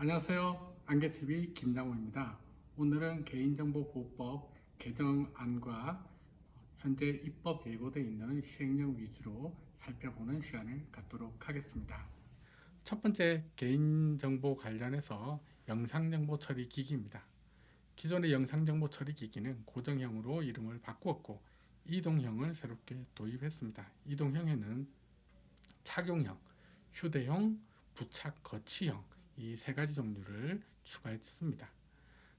안녕하세요. 안개TV 김장호입니다. 오늘은 개인정보보호법 개정안과 현재 입법 예고되어 있는 시행령 위주로 살펴보는 시간을 갖도록 하겠습니다. 첫 번째, 개인정보 관련해서 영상정보 처리 기기입니다. 기존의 영상정보 처리 기기는 고정형으로 이름을 바꾸었고 이동형을 새롭게 도입했습니다. 이동형에는 착용형, 휴대용, 부착 거치형 이 세 가지 종류를 추가했습니다.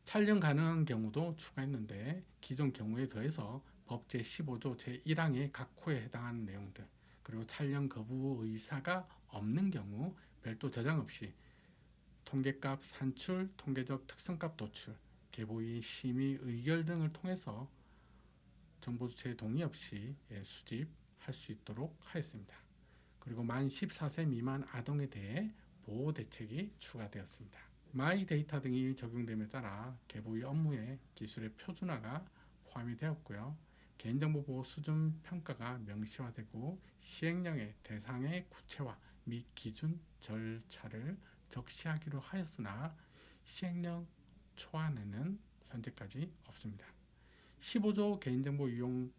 촬영 가능한 경우도 추가했는데 기존 경우에 더해서 법 제15조 제1항의 각 호에 해당하는 내용들, 그리고 촬영 거부 의사가 없는 경우 별도 저장 없이 통계값 산출, 통계적 특성값 도출, 계보의 심의 의결 등을 통해서 정보 주체의 동의 없이 수집할 수 있도록 하였습니다. 그리고 만 14세 미만 아동에 대해 보호 대책이 추가되었습니다. 마이 데이터 등이 적용됨에 따라 계보의 업무에 기술의 표준화가 포함이 되었고요. 개인정보 보호 수준 평가가 명시화되고 시행령의 대상의 구체화 및 기준 절차를 적시하기로 하였으나 시행령 초안에는 현재까지 없습니다. 15조 개인정보 이용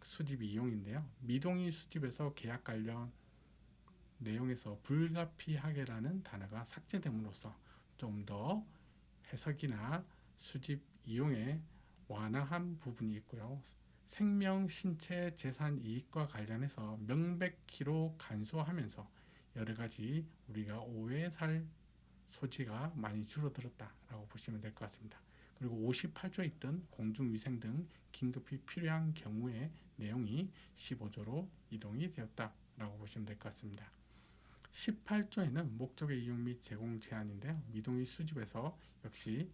수집 이용인데요. 미동의 수집에서 계약 관련 내용에서 불가피하게라는 단어가 삭제됨으로써 좀 더 해석이나 수집 이용에 완화한 부분이 있고요. 생명, 신체, 재산 이익과 관련해서 명백히로 간소화하면서 여러 가지 우리가 오해살 소지가 많이 줄어들었다라고 보시면 될 것 같습니다. 그리고 58조에 있던 공중위생 등 긴급히 필요한 경우의 내용이 15조로 이동이 되었다라고 보시면 될 것 같습니다. 18조에는 목적의 이용 및 제공 제한인데요. 미동의 수집에서 역시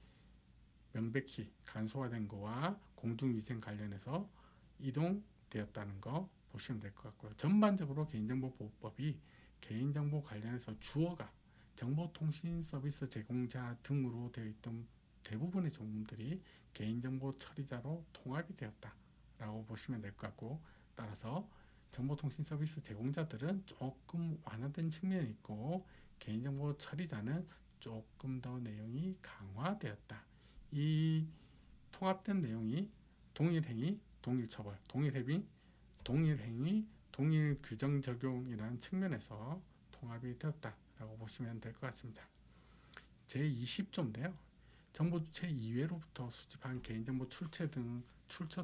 명백히 간소화된 거와 공중위생 관련해서 이동되었다는 거 보시면 될 것 같고요. 전반적으로 개인정보보호법이 개인정보 관련해서 주어가 정보통신 서비스 제공자 등으로 되어 있던 대부분의 조문들이 개인정보 처리자로 통합이 되었다라고 보시면 될 것 같고, 따라서 정보통신 서비스 제공자들은 조금 완화된 측면이 있고 개인정보 처리자는 조금 더 내용이 강화되었다. 이 통합된 내용이 동일행위, 동일처벌, 동일행위, 동일 규정 적용이라는 측면에서 통합이 되었다라고 보시면 될 것 같습니다. 제20조인데요. 정보주체 이외로부터 수집한 개인정보 출처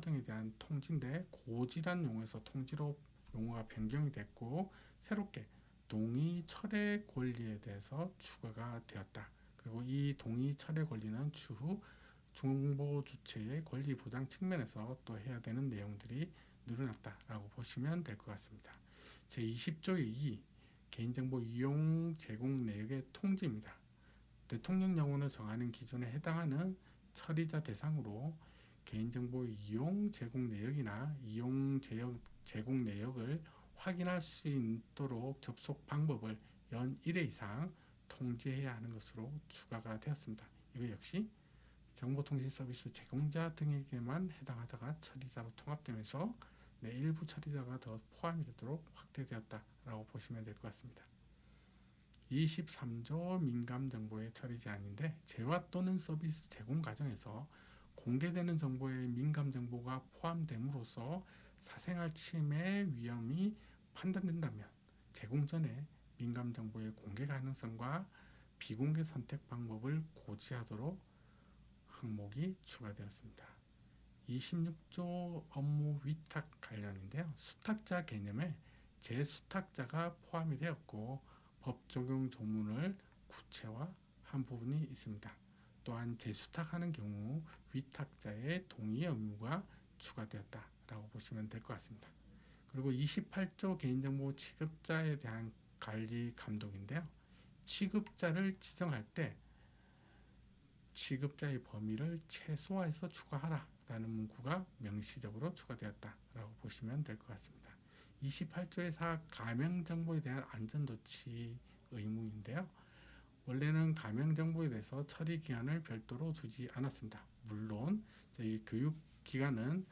등에 대한 통지인데 고지란 용어에서 통지로 용어가 변경이 됐고 새롭게 동의 철회 권리에 대해서 추가가 되었다. 그리고 이 동의 철회 권리는 추후 정보 주체의 권리 보장 측면에서 또 해야 되는 내용들이 늘어났다라고 보시면 될 것 같습니다. 제20조의 2 개인정보 이용 제공 내역의 통지입니다. 대통령령으로 정하는 기준에 해당하는 처리자 대상으로 개인정보 이용 제공 내역이나 이용 제공 내역을 확인할 수 있도록 접속 방법을 연 1회 이상 통지해야 하는 것으로 추가가 되었습니다. 이거 역시 정보통신 서비스 제공자 등에게만 해당하다가 처리자로 통합되면서 일부 처리자가 더 포함이 되도록 확대되었다라고 보시면 될 것 같습니다. 23조 민감정보의 처리 제한인데 재화 또는 서비스 제공 과정에서 공개되는 정보에 민감정보가 포함됨으로써 사생활 침해 위험이 판단된다면 제공 전에 민감정보의 공개 가능성과 비공개 선택 방법을 고지하도록 항목이 추가되었습니다. 26조 업무 위탁 관련인데요. 수탁자 개념에 재수탁자가 포함이 되었고 법 적용 조문을 구체화한 부분이 있습니다. 또한 재수탁하는 경우 위탁자의 동의 의무가 추가되었다라고 보시면 될 것 같습니다. 그리고 28조 개인정보 취급자에 대한 관리 감독인데요. 취급자를 지정할 때 취급자의 범위를 최소화해서 추가하라라는 문구가 명시적으로 추가되었다라고 보시면 될 것 같습니다. 28조의 4 가명정보에 대한 안전조치 의무인데요. 원래는 가명정보에 대해서 처리기간을 별도로 두지 않았습니다. 물론 저희 교육기관은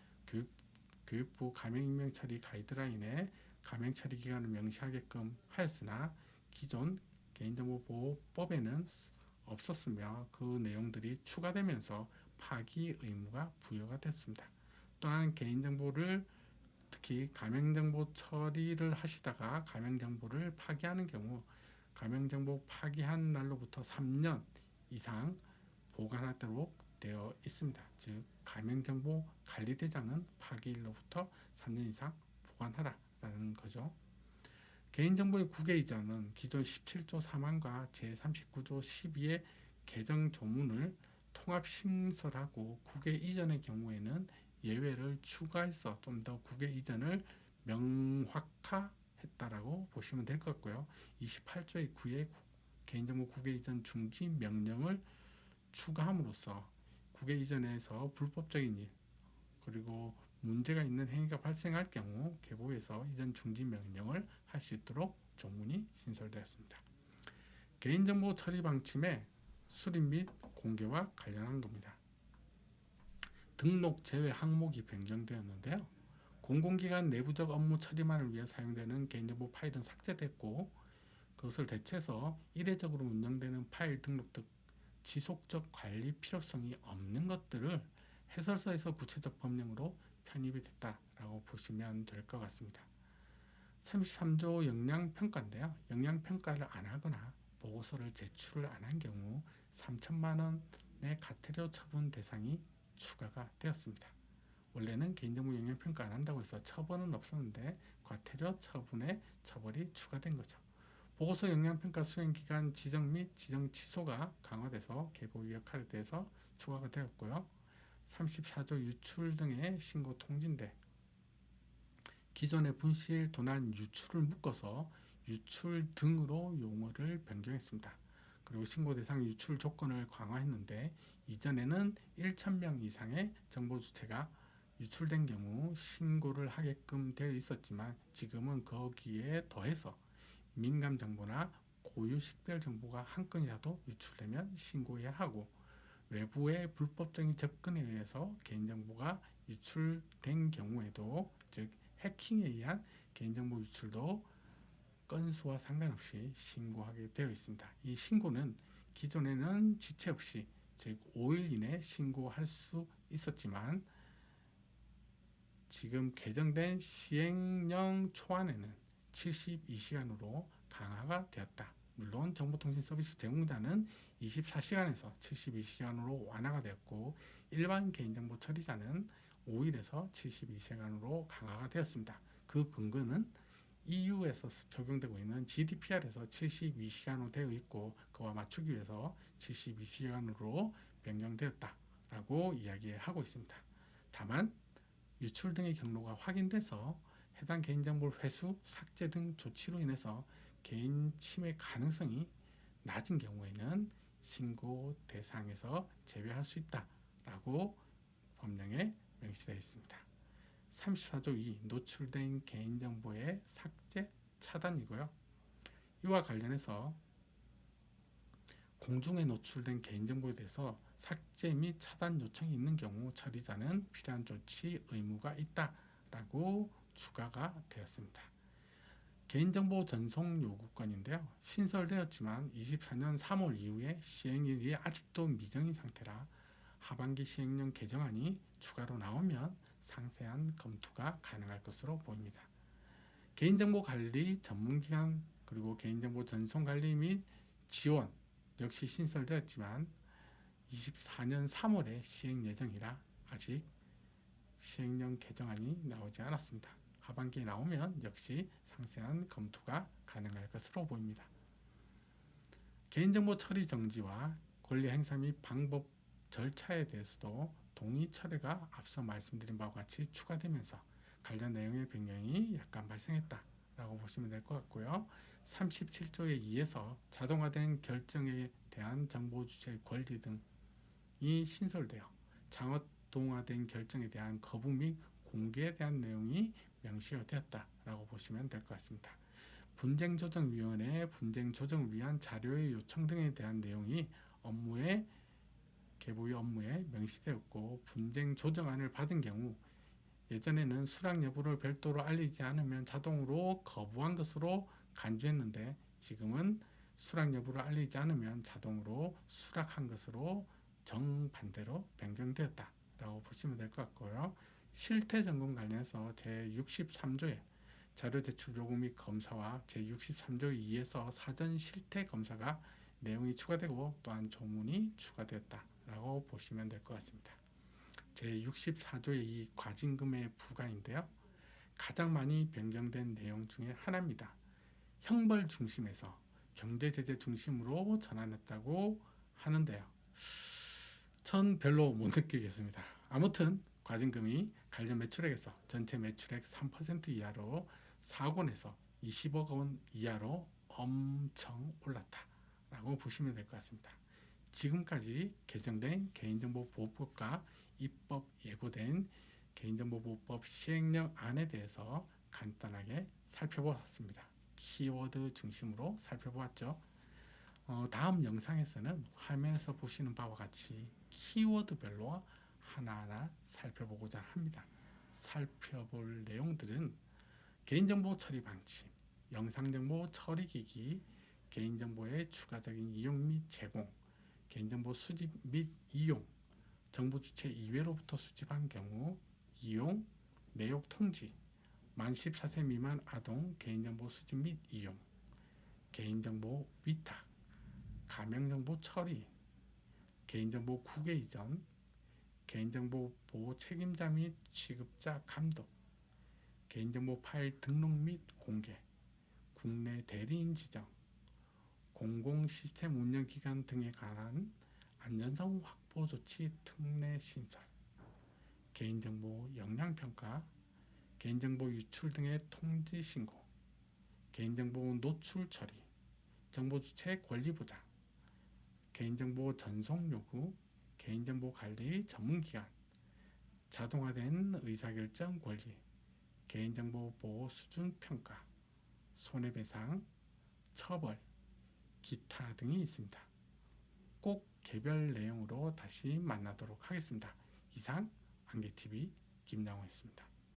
교육부 가명임명처리 가이드라인에 가명처리기간을 명시하게끔 하였으나 기존 개인정보보호법에는 없었으며 그 내용들이 추가되면서 파기 의무가 부여가 됐습니다. 또한 개인정보를 특히 가맹정보 처리를 하시다가 가맹정보를 파기하는 경우 가맹정보 파기한 날로부터 3년 이상 보관하도록 되어 있습니다. 즉 가맹정보 관리대장은 파기일로부터 3년 이상 보관하라라는 거죠. 개인정보의 국외 이전은 기존 17조 3항과 제39조 12의 개정 조문을 통합 신설하고 국외 이전의 경우에는 예외를 추가해서 좀 더 국외 이전을 명확화했다라고 보시면 될 것 같고요. 28조의 9의 개인정보 국외 이전 중지 명령을 추가함으로써 국외 이전에서 불법적인 일 그리고 문제가 있는 행위가 발생할 경우 개보에서 이전 중지 명령을 할 수 있도록 조문이 신설되었습니다. 개인정보 처리 방침의 수립 및 공개와 관련한 겁니다. 등록 제외 항목이 변경되었는데요. 공공기관 내부적 업무 처리만을 위해 사용되는 개인정보 파일은 삭제됐고 그것을 대체해서 이례적으로 운영되는 파일 등록 등 지속적 관리 필요성이 없는 것들을 해설서에서 구체적 법령으로 편입이 됐다라고 보시면 될 것 같습니다. 33조 역량평가인데요. 역량평가를 안 하거나 보고서를 제출을 안 한 경우 3천만 원의 과태료 처분 대상이 추가가 되었습니다. 원래는 개인정보 역량평가 안 한다고 해서 처벌은 없었는데 과태료 처분에 처벌이 추가된 거죠. 보고서 역량평가 수행기간 지정 및 지정 취소가 강화돼서 개보 역할에 대해서 추가가 되었고요. 34조 유출 등의 신고 통지인데 기존의 분실, 도난, 유출을 묶어서 유출 등으로 용어를 변경했습니다. 그리고 신고 대상 유출 조건을 강화했는데 이전에는 1,000명 이상의 정보 주체가 유출된 경우 신고를 하게끔 되어 있었지만 지금은 거기에 더해서 민감 정보나 고유 식별 정보가 한 건이라도 유출되면 신고해야 하고 외부의 불법적인 접근에 의해서 개인정보가 유출된 경우에도 즉 해킹에 의한 개인정보 유출도 건수와 상관없이 신고하게 되어 있습니다. 이 신고는 기존에는 지체 없이 즉 5일 이내 신고할 수 있었지만 지금 개정된 시행령 초안에는 72시간으로 강화가 되었다. 물론 정보통신 서비스 제공자는 24시간에서 72시간으로 완화가 되었고 일반 개인정보 처리자는 5일에서 72시간으로 강화가 되었습니다. 그 근거는 EU에서 적용되고 있는 GDPR에서 72시간으로 되어 있고 그와 맞추기 위해서 72시간으로 변경되었다라고 이야기하고 있습니다. 다만 유출 등의 경로가 확인돼서 해당 개인정보를 회수, 삭제 등 조치로 인해서 개인 침해 가능성이 낮은 경우에는 신고 대상에서 제외할 수 있다라고 법령에 명시되어 있습니다. 34조 2 노출된 개인정보의 삭제, 차단이고요. 이와 관련해서 공중에 노출된 개인정보에 대해서 삭제 및 차단 요청이 있는 경우 처리자는 필요한 조치 의무가 있다라고 추가가 되었습니다. 개인정보 전송 요구권인데요. 신설되었지만 24년 3월 이후에 시행일이 아직도 미정인 상태라 하반기 시행령 개정안이 추가로 나오면 상세한 검토가 가능할 것으로 보입니다. 개인정보 관리 전문기관 그리고 개인정보 전송 관리 및 지원 역시 신설되었지만 24년 3월에 시행 예정이라 아직 시행령 개정안이 나오지 않았습니다. 하반기에 나오면 역시 상세한 검토가 가능할 것으로 보입니다. 개인정보 처리 정지와 권리 행사 및 방법 절차에 대해서도 동의 철회가 앞서 말씀드린 바와 같이 추가되면서 관련 내용의 변경이 약간 발생했다라고 보시면 될 것 같고요. 37조의 2에서 자동화된 결정에 대한 정보 주체의 권리 등이 신설되어 자동화된 결정에 대한 거부 및 공개에 대한 내용이 명시가 되었다라고 보시면 될 것 같습니다. 분쟁조정위원회 분쟁 조정을 위한 자료의 요청 등에 대한 내용이 개보의 업무에 명시되었고 분쟁 조정안을 받은 경우 예전에는 수락 여부를 별도로 알리지 않으면 자동으로 거부한 것으로 간주했는데 지금은 수락 여부를 알리지 않으면 자동으로 수락한 것으로 정반대로 변경되었다라고 보시면 될 것 같고요. 실태 점검 관련해서 제63조에 자료 제출 요구 및 검사와 제63조 2에서 사전 실태 검사가 내용이 추가되고 또한 조문이 추가되었다라고 보시면 될 것 같습니다. 제64조의 이 과징금의 부과인데요. 가장 많이 변경된 내용 중에 하나입니다. 형벌 중심에서 경제제재 중심으로 전환했다고 하는데요. 전 별로 못 느끼겠습니다. 아무튼 과징금이 관련 매출액에서 전체 매출액 3% 이하로 4억 원에서 20억 원 이하로 엄청 올랐다라고 보시면 될 것 같습니다. 지금까지 개정된 개인정보보호법과 입법 예고된 개인정보보호법 시행령안에 대해서 간단하게 살펴보았습니다. 키워드 중심으로 살펴보았죠. 다음 영상에서는 화면에서 보시는 바와 같이 키워드별로 하나하나 살펴보고자 합니다. 살펴볼 내용들은 개인정보 처리 방침, 영상정보 처리기기, 개인정보의 추가적인 이용 및 제공, 개인정보 수집 및 이용, 정부 주체 이외로부터 수집한 경우 이용, 내역 통지, 만 14세 미만 아동 개인정보 수집 및 이용, 개인정보 위탁, 가명정보 처리, 개인정보 국외 이전, 개인정보 보호 책임자 및 취급자 감독, 개인정보 파일 등록 및 공개, 국내 대리인 지정, 공공 시스템 운영 기간 등에 관한 안전성 확보 조치 특례 신설, 개인정보 역량평가, 개인정보 유출 등의 통지 신고, 개인정보 노출 처리, 정보 주체 권리 보장, 개인정보 전송 요구, 개인정보 관리 전문기관, 자동화된 의사결정 권리, 개인정보 보호 수준 평가, 손해배상, 처벌, 기타 등이 있습니다. 꼭 개별 내용으로 다시 만나도록 하겠습니다. 이상 안개TV 김양호였습니다.